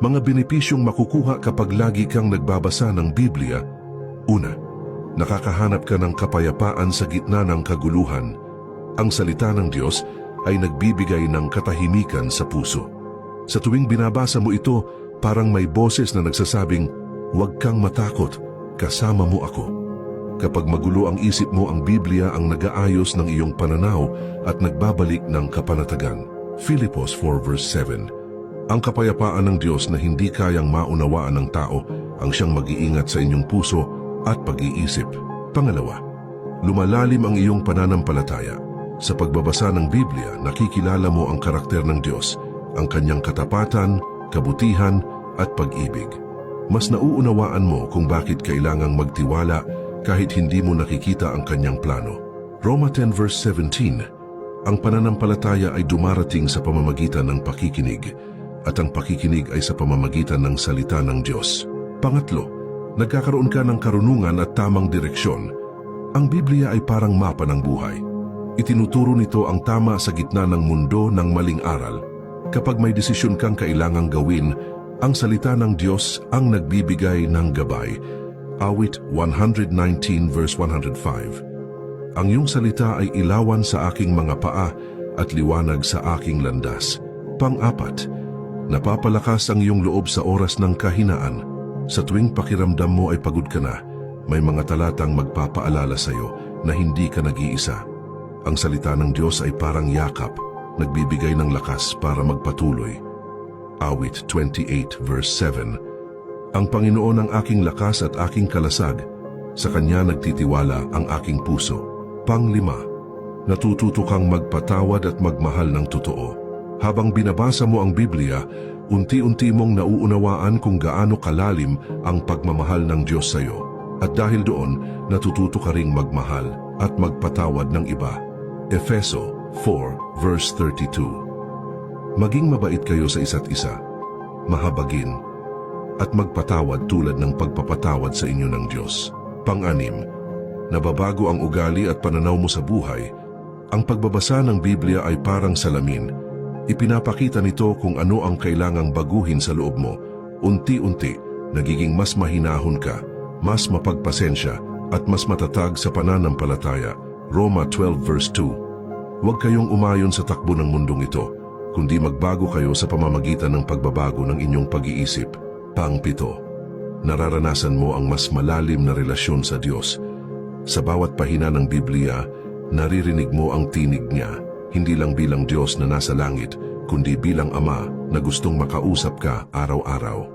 Mga benepisyong makukuha kapag lagi kang nagbabasa ng Biblia. Una, nakakahanap ka ng kapayapaan sa gitna ng kaguluhan. Ang salita ng Diyos ay nagbibigay ng katahimikan sa puso. Sa tuwing binabasa mo ito, parang may boses na nagsasabing, "Huwag kang matakot, kasama mo ako." Kapag magulo ang isip mo, ang Biblia ang nag-aayos ng iyong pananaw at nagbabalik ng kapanatagan. Filipos 4 verse 7. Ang kapayapaan ng Diyos na hindi kayang maunawaan ng tao ang siyang mag-iingat sa inyong puso at pag-iisip. Pangalawa, lumalalim ang iyong pananampalataya. Sa pagbabasa ng Biblia, nakikilala mo ang karakter ng Diyos, ang kanyang katapatan, kabutihan at pag-ibig. Mas nauunawaan mo kung bakit kailangang magtiwala kahit hindi mo nakikita ang kanyang plano. Roma 10 verse 17. Ang pananampalataya ay dumarating sa pamamagitan ng pakikinig, at ang pakikinig ay sa pamamagitan ng salita ng Diyos. Pangatlo, nagkakaroon ka ng karunungan at tamang direksyon. Ang Biblia ay parang mapa ng buhay. Itinuturo nito ang tama sa gitna ng mundo ng maling aral. Kapag may desisyon kang kailangang gawin, ang salita ng Diyos ang nagbibigay ng gabay. Awit 119 verse 105. Ang iyong salita ay ilawan sa aking mga paa at liwanag sa aking landas. Pang-apat, napapalakas ang iyong loob sa oras ng kahinaan. Sa tuwing pakiramdam mo ay pagod ka na, may mga talatang magpapaalala sa iyo na hindi ka nag-iisa. Ang salita ng Diyos ay parang yakap, nagbibigay ng lakas para magpatuloy. Awit 28 verse 7. Ang Panginoon ang aking lakas at aking kalasag, sa Kanya nagtitiwala ang aking puso. Panglima, natututo kang magpatawad at magmahal ng totoo. Habang binabasa mo ang Biblia, unti-unti mong nauunawaan kung gaano kalalim ang pagmamahal ng Diyos sa iyo. At dahil doon, natututo ka ring magmahal at magpatawad ng iba. Efeso 4 verse 32. Maging mabait kayo sa isa't isa, mahabagin, at magpatawad tulad ng pagpapatawad sa inyo ng Diyos. Pang-anim, nababago ang ugali at pananaw mo sa buhay. Ang pagbabasa ng Biblia ay parang salamin. Ipinapakita nito kung ano ang kailangang baguhin sa loob mo. Unti-unti, nagiging mas mahinahon ka, mas mapagpasensya, at mas matatag sa pananampalataya. Roma 12 verse 2. Huwag kayong umayon sa takbo ng mundong ito, kundi magbago kayo sa pamamagitan ng pagbabago ng inyong pag-iisip. Pang-pito, nararanasan mo ang mas malalim na relasyon sa Diyos. Sa bawat pahina ng Biblia, naririnig mo ang tinig niya, hindi lang bilang Diyos na nasa langit, kundi bilang Ama na gustong makausap ka araw-araw.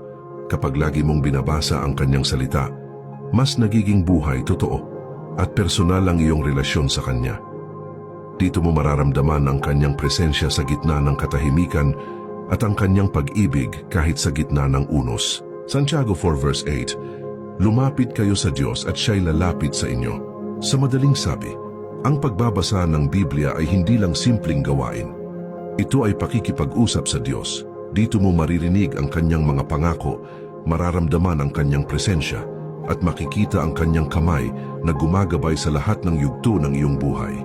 Kapag lagi mong binabasa ang kanyang salita, mas nagiging buhay totoo at personal ang iyong relasyon sa Kanya. Dito mo mararamdaman ang Kanyang presensya sa gitna ng katahimikan at ang Kanyang pag-ibig kahit sa gitna ng unos. Santiago 4 verse 8. Lumapit kayo sa Diyos at Siya'y lalapit sa inyo. Sa madaling sabi, ang pagbabasa ng Biblia ay hindi lang simpleng gawain. Ito ay pakikipag-usap sa Diyos. Dito mo maririnig ang Kanyang mga pangako, mararamdaman ang Kanyang presensya, at makikita ang Kanyang kamay na gumagabay sa lahat ng yugto ng iyong buhay.